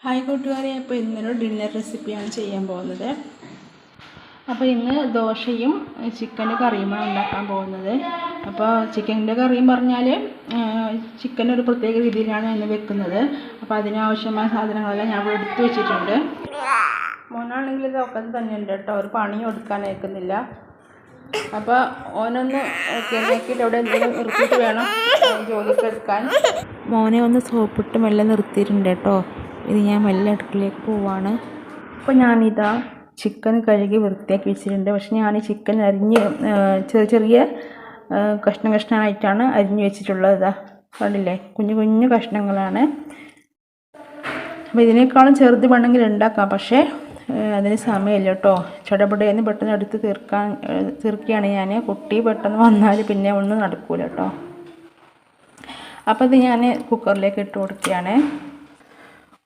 Hi കൂട്ടുകാരെ, അപ്പോൾ ഇന്നൊരു ഡിന്നർ റെസിപ്പിയാണ് ചെയ്യാൻ പോകുന്നത്. അപ്പോൾ ഇന്ന് ദോശയും ചിക്കൻ കറിയുമാണ് ഉണ്ടാക്കാൻ പോകുന്നത്. അപ്പോൾ ചിക്കൻ്റെ കറിയും പറഞ്ഞാൽ ചിക്കൻ ഒരു പ്രത്യേക രീതിയിലാണ് ഇന്ന് വെക്കുന്നത്. അപ്പോൾ അതിനാവശ്യമായ സാധനങ്ങളെല്ലാം ഞാൻ ഇവിടെ എടുത്ത് വെച്ചിട്ടുണ്ട്. മോനാണെങ്കിൽ ഇതൊക്കെ തന്നെ ഉണ്ട് കേട്ടോ, ഒരു പണിയും എടുക്കാൻ അയക്കുന്നില്ല. അപ്പോൾ ഓനൊന്ന് നോക്കിയിട്ട് അവിടെ എന്തെങ്കിലും നിർത്തിയിട്ട് വേണം ജോലിക്ക് എടുക്കാൻ. മോനെ ഒന്ന് സോപ്പിട്ട് മെല്ലെ നിർത്തിയിട്ടുണ്ട് കേട്ടോ. ഇത് ഞാൻ മെല്ലെ അടുക്കളയിലേക്ക് പോവാണ്. അപ്പോൾ ഞാനിതാ ചിക്കൻ കഴുകി വൃത്തിയാക്കി വെച്ചിട്ടുണ്ട്. പക്ഷെ ഞാൻ ഈ ചിക്കൻ അരിഞ്ഞ് ചെറിയ കഷ്ണമായിട്ടാണ് അരിഞ്ഞ് വെച്ചിട്ടുള്ളത്. ഇതാ കണ്ടില്ലേ, കുഞ്ഞു കുഞ്ഞു കഷ്ണങ്ങളാണ്. അപ്പോൾ ഇതിനേക്കാളും ചെറുത് വേണമെങ്കിൽ ഉണ്ടാക്കാം, പക്ഷേ അതിന് സമയമില്ല കേട്ടോ. ചടപടയെന്ന് പെട്ടെന്ന് എടുത്ത് തീർക്കുകയാണ് ഞാൻ. കുട്ടി പെട്ടെന്ന് വന്നാൽ പിന്നെ ഒന്നും നടക്കൂല കേട്ടോ. അപ്പോൾ ഇത് ഞാൻ കുക്കറിലേക്ക് ഇട്ട് കൊടുക്കുകയാണ്.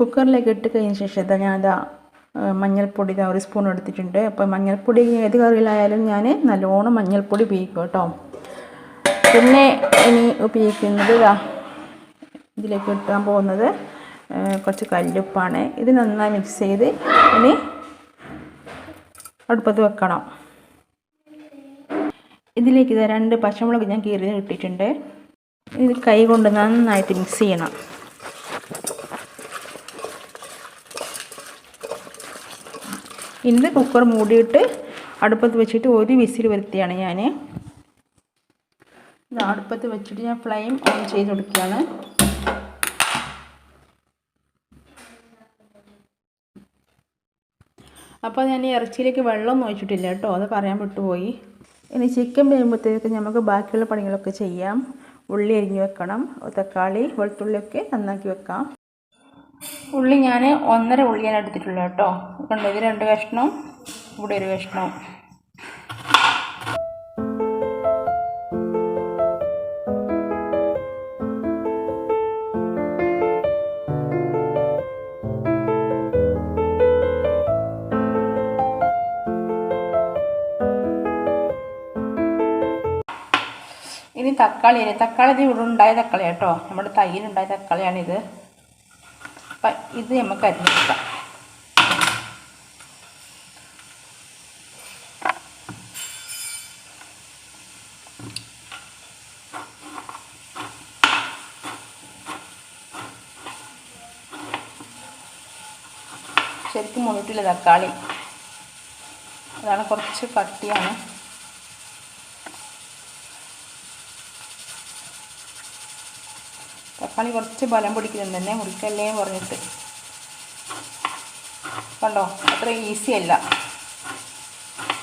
കുക്കറിലേക്ക് ഇട്ട് കഴിഞ്ഞ ശേഷം ഞാൻ മഞ്ഞൾപ്പൊടി ഒരു സ്പൂൺ എടുത്തിട്ടുണ്ട്. അപ്പോൾ മഞ്ഞൾപ്പൊടി ഏത് കറിയിലായാലും ഞാൻ നല്ലോണം മഞ്ഞൾപ്പൊടി ഉപയോഗിക്കും കേട്ടോ. പിന്നെ ഇനി ഉപയോഗിക്കുന്നത് ഇതിലേക്ക് ഇട്ടാൻ പോകുന്നത് കുറച്ച് കല്ലുപ്പാണ്. ഇത് നന്നായി മിക്സ് ചെയ്ത് ഇനി അടുപ്പത്ത് വെക്കണം. ഇതിലേക്ക് 2 പച്ചമുളക് ഞാൻ കീറി ഇട്ടിട്ടുണ്ട്. ഇത് കൈ കൊണ്ട് നന്നായിട്ട് മിക്സ് ചെയ്യണം. ഇന്ന് കുക്കർ മൂടിയിട്ട് അടുപ്പത്ത് വെച്ചിട്ട് ഒരു വിസിൽ വരുത്തിയാണ് ഞാൻ. ഇത് അടുപ്പത്ത് വെച്ചിട്ട് ഞാൻ ഫ്ലെയിം ഓൺ ചെയ്ത് കൊടുക്കുകയാണ്. അപ്പോൾ ഞാൻ ഈ ഇറച്ചിയിലേക്ക് വെള്ളം ഒഴിച്ചിട്ടില്ല കേട്ടോ, അത് പറയാൻ വിട്ടുപോയി. ഇനി ചിക്കൻ വേകുമ്പോഴത്തേക്ക് നമുക്ക് ബാക്കിയുള്ള പണികളൊക്കെ ചെയ്യാം. ഉള്ളി അരിഞ്ഞ് വെക്കണം, തക്കാളി വെളുത്തുള്ളിയൊക്കെ നന്നാക്കി വെക്കാം. ഉള്ളി ഞാൻ 1.5 ഉള്ളിയാണ് എടുത്തിട്ടുള്ളത് കേട്ടോ. കണ്ടോ, ഇത് 2 കഷ്ണം, ഇവിടെ 1 കഷ്ണം. ഇനി തക്കാളി ഇത് ഇവിടെ ഉണ്ടായ തക്കാളി കേട്ടോ, നമ്മുടെ തൈയിലുണ്ടായ തക്കാളിയാണിത്. അപ്പം ഇത് നമുക്ക് അരിഞ്ഞെടുക്കാം. ശരിക്കും മുന്നിട്ടില്ല തക്കാളി, അതാണ് കുറച്ച് കട്ടിയാണ്. തക്കാളി കുറച്ച് ബലം പിടിക്കുന്നുണ്ട് തന്നെ, മുറിക്കല്ലേ പറഞ്ഞിട്ട്. കണ്ടോ, അത്ര ഈസി അല്ല,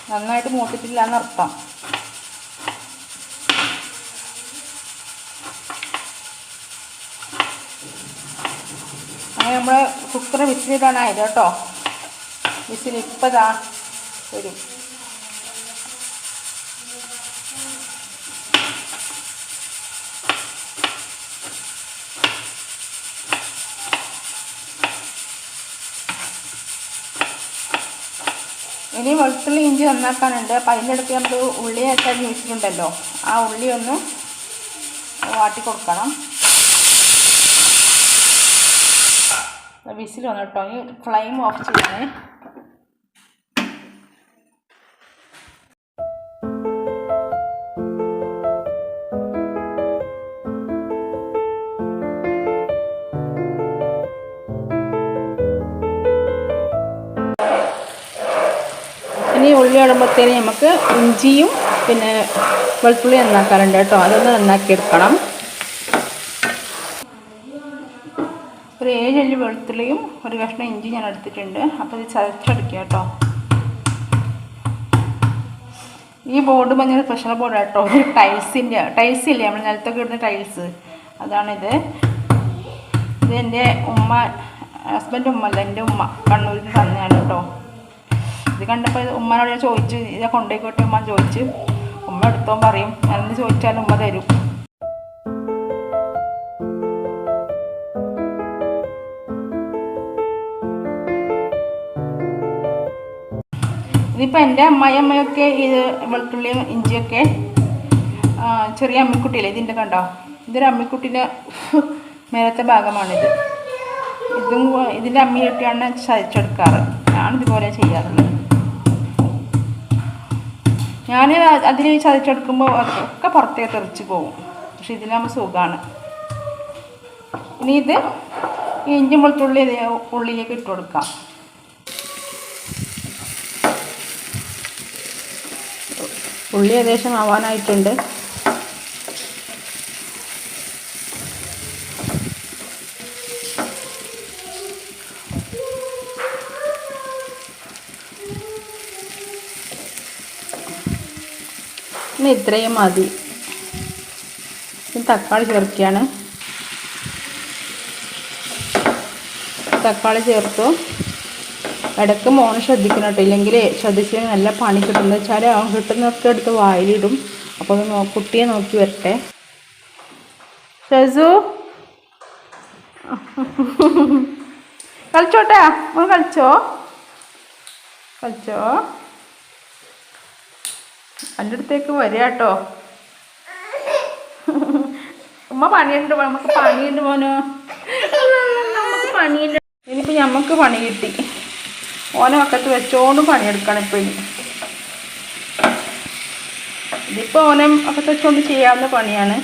നന്നായിട്ട് മൂത്തിട്ടില്ല എന്നർത്ഥം. അങ്ങനെ നമ്മൾ കുക്കർ വിസിലിടാനായത് കേട്ടോ. വിസിൽ ഇപ്പോൾ വരും. ഇനി വെളുത്തുള്ളി ഇഞ്ചി നന്നാക്കാനുണ്ട്. അപ്പം അതിൻ്റെ അടുത്ത് നമുക്ക് ഉള്ളി അരിഞ്ഞ് വെച്ചിട്ടുണ്ടല്ലോ, ആ ഉള്ളി ഒന്ന് വാട്ടി കൊടുക്കണം. വിസിൽ വന്നു കേട്ടോ. ഇനി ഫ്ലെയിം ഓഫ് ചെയ്യണേ. ഇനി ഉള്ളി ഇടുമ്പോഴത്തേന് നമുക്ക് ഇഞ്ചിയും പിന്നെ വെളുത്തുള്ളി നന്നാക്കാറുണ്ട് കേട്ടോ, അതൊന്ന് നന്നാക്കിയെടുക്കണം. ഒരു 7 അല്ലി വെളുത്തുള്ളിയും 1 കഷ്ണം ഇഞ്ചി ഞാൻ എടുത്തിട്ടുണ്ട്. അപ്പോൾ ഇത് ചതച്ചെടുക്കുക കേട്ടോ. ഈ ബോർഡ് പറഞ്ഞാൽ സ്പെഷ്യൽ ബോർഡ് കേട്ടോ, ടൈൽസ് ഇല്ലേ നമ്മൾ നിലത്തൊക്കെ ഇടുന്ന ടൈൽസ്, അതാണിത്. ഇത് എൻ്റെ ഹസ്ബൻഡ് ഉമ്മല്ല, എൻ്റെ ഉമ്മ കണ്ണൂരിൽ നിന്ന് തന്നെയാണ് കേട്ടോ. ഇത് കണ്ടപ്പോൾ ഉമ്മനോട് ഞാൻ ചോദിച്ചു, ഇതൊക്കെ കൊണ്ടുപോയിക്കോട്ടെ ഉമ്മ ചോദിച്ചു. ഉമ്മ എടുത്തോ പറയും, ഞാനെന്ന് ചോദിച്ചാലും ഉമ്മ തരും. ഇതിപ്പോൾ എൻ്റെ അമ്മയൊക്കെ ഇത് വെളുത്തുള്ളിയും ഇഞ്ചിയൊക്കെ ചെറിയ അമ്മിക്കുട്ടിയില്ലേ ഇതിൻ്റെ കണ്ടോ, ഇതൊരു അമ്മിക്കുട്ടീൻ്റെ മേലത്തെ ഭാഗമാണിത്. ഇതിൻ്റെ അമ്മിയിട്ടാണ് ചതച്ചെടുക്കാറ്. ഞാനിതുപോലെ ചെയ്യാറുള്ളത്. ഞാൻ അതിൽ ചതച്ചെടുക്കുമ്പോൾ ഒക്കെ പുറത്തേക്ക് തെറിച്ച് പോകും. പക്ഷെ ഇതിനാകുമ്പോൾ സുഖമാണ്. ഇനി ഇത് ഇഞ്ചി വെളുത്തുള്ളി ഉള്ളിലേക്ക് ഇട്ട് കൊടുക്കാം. ഉള്ളി ഏകദേശം ആവാനായിട്ടുണ്ട്. ഇനി ഇത്രയും മതി. തക്കാളി ചേർക്കുകയാണ്. തക്കാളി ചേർത്തു. ഇടയ്ക്ക് മോന് ശ്രദ്ധിക്കണം കേട്ടോ, ഇല്ലെങ്കിൽ ശ്രദ്ധിച്ച് നല്ല പണി കിട്ടുന്നത് വെച്ചാൽ അവൻ കിട്ടുന്നതൊക്കെ എടുത്ത് വായിലിടും. അപ്പോൾ അത് കുട്ടിയെ നോക്കി വരട്ടെ. ഷസു കളിച്ചോട്ടെ, മോൻ കളിച്ചോ എൻ്റെ അടുത്തേക്ക് വരിക കേട്ടോ. ഉമ്മ പണിയുണ്ട്, നമുക്ക് പണിയുണ്ട് മോനോ, നമുക്ക് പണിയുണ്ട്. ഇനിയിപ്പോൾ നമുക്ക് പണി കിട്ടി. ഓനെ വക്കത്ത് വെച്ചോണ്ടും പണിയെടുക്കണം. ഇപ്പോൾ ഇതിപ്പോൾ ഓനെ വക്കത്ത് വെച്ചുകൊണ്ട് ചെയ്യാവുന്ന പണിയാണ്.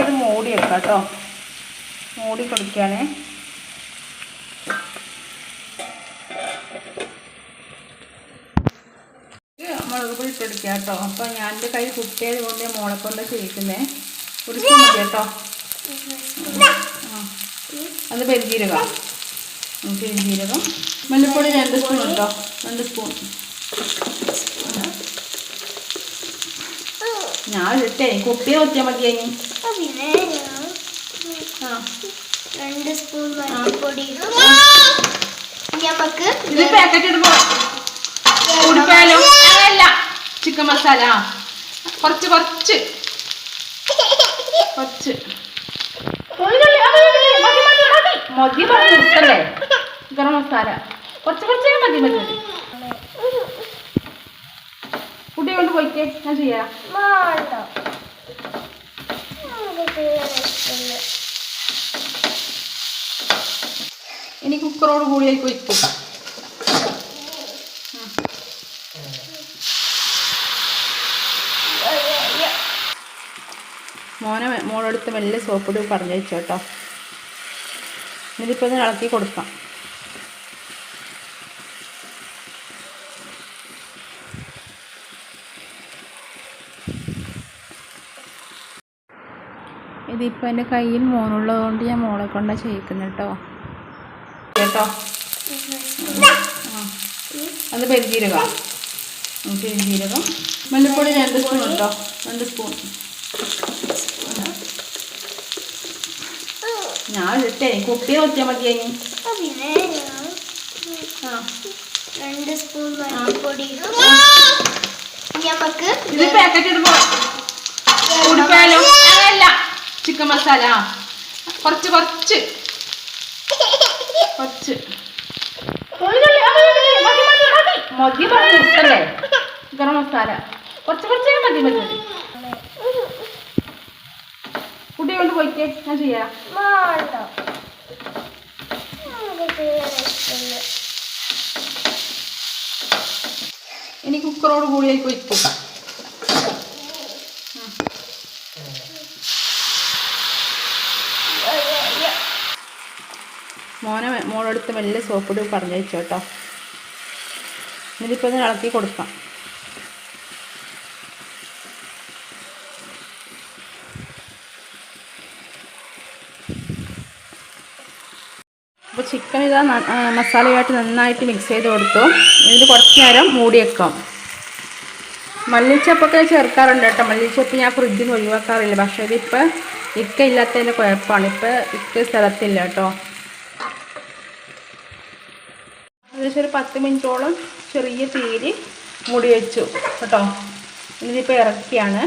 ഇത് മൂടി വെക്കാം കേട്ടോ. മൂടി കൊടുക്കുകയാണേ. മുളക് പൊടി ഇട്ടെടുക്കുക കേട്ടോ. അപ്പോൾ ഞാൻ എൻ്റെ കൈ കുട്ടിയത് കൊണ്ട് മോളെ കൊണ്ട് ചെയ്യിക്കുന്നത്. ഒരു സ്പൂൺ മതി കേട്ടോ. അത് പെരുംജീരകം, മല്ലിപ്പൊടി 2 സ്പൂൺ കേട്ടോ. 2 സ്പൂൺ. ഞാൻ ഇട്ടേ കുട്ടിയെ നോക്കിയാൽ മതി. അതിന് 2 സ്പൂൺ മല്ലിപ്പൊടി. ഇത് പാക്കറ്റ് ഇടുമ്പോൾ കുടിക്കാലോ. അല്ല, ചിക്കൻ മസാല കുറച്ച് മതി നിർത്തല്ലേ. ഗരം മസാല കുറച്ച് മതി. കുട്ടിയെ കൊണ്ട് പോയിക്കേ, ഞാൻ ചെയ്യാം. ഇനി കുക്കറോട് കൂടിയേക്ക് വയ്ക്കും. മോളെടുത്ത് മെല്ലെ സോപ്പിട്ട് പറഞ്ഞു വെച്ചു കേട്ടോ. ഇതിപ്പോൾ ഇതിന് ഇളക്കി കൊടുക്കാം. ഇതിപ്പോൾ എൻ്റെ കയ്യിൽ മോനുള്ളത് കൊണ്ട് ഞാൻ മോളെ കൊണ്ടാണ് ചെയ്യിക്കുന്നത് കേട്ടോ. അത് പെരുംജീരകം, മല്ലിപ്പൊടി 2 സ്പൂൺ കേട്ടോ. 2 സ്പൂൺ. ഞാൻ ഇട്ടേ കുട്ടിയെ നോക്കിയാൽ മതി. 2 സ്പൂൺ മല്ലിപ്പൊടി. ഇത് പാക്കറ്റ് ഇടുമ്പോൾ കുടിക്കാലോ. അല്ല, ചിക്കൻ മസാല കുറച്ച് മതി നിർത്തല്ലേ. ഗരം മസാല കുറച്ച് മതി. കുട്ടിയെ കൊണ്ട് പോയിക്കേ, ഞാൻ ചെയ്യാം. ഇനി കുക്കറോട് കൂടിയേക്ക് വയ്ക്കും. മോളെടുത്ത് മെല്ലെ സോപ്പിട്ട് പറഞ്ഞു വെച്ചു കേട്ടോ. ഇതിപ്പോൾ ഇതിന് ഇളക്കി കൊടുക്കാം. അപ്പോൾ ചിക്കൻ ഇതാ മസാലയായിട്ട് നന്നായിട്ട് മിക്സ് ചെയ്ത് കൊടുത്തു. ഇതിൽ കുറച്ച് നേരം മൂടി വെക്കാം. മല്ലിച്ചപ്പൊക്കെ ചേർക്കാറുണ്ട് കേട്ടോ. മല്ലിച്ചപ്പ് ഞാൻ ഫ്രിഡ്ജിൽ നിന്ന് ഒഴിവാക്കാറില്ല. പക്ഷേ ഇതിപ്പോൾ ഇക്ക ഇല്ലാത്തതിൻ്റെ കുഴപ്പമാണ്. ഇപ്പോൾ ഇക്ക സ്ഥലത്തില്ല കേട്ടോ. ഏകദേശം ഒരു 10 മിനിറ്റോളം ചെറിയ തീയിൽ മൂടി വെച്ചു കേട്ടോ. ഇതിപ്പോൾ ഇറക്കിയാണ്.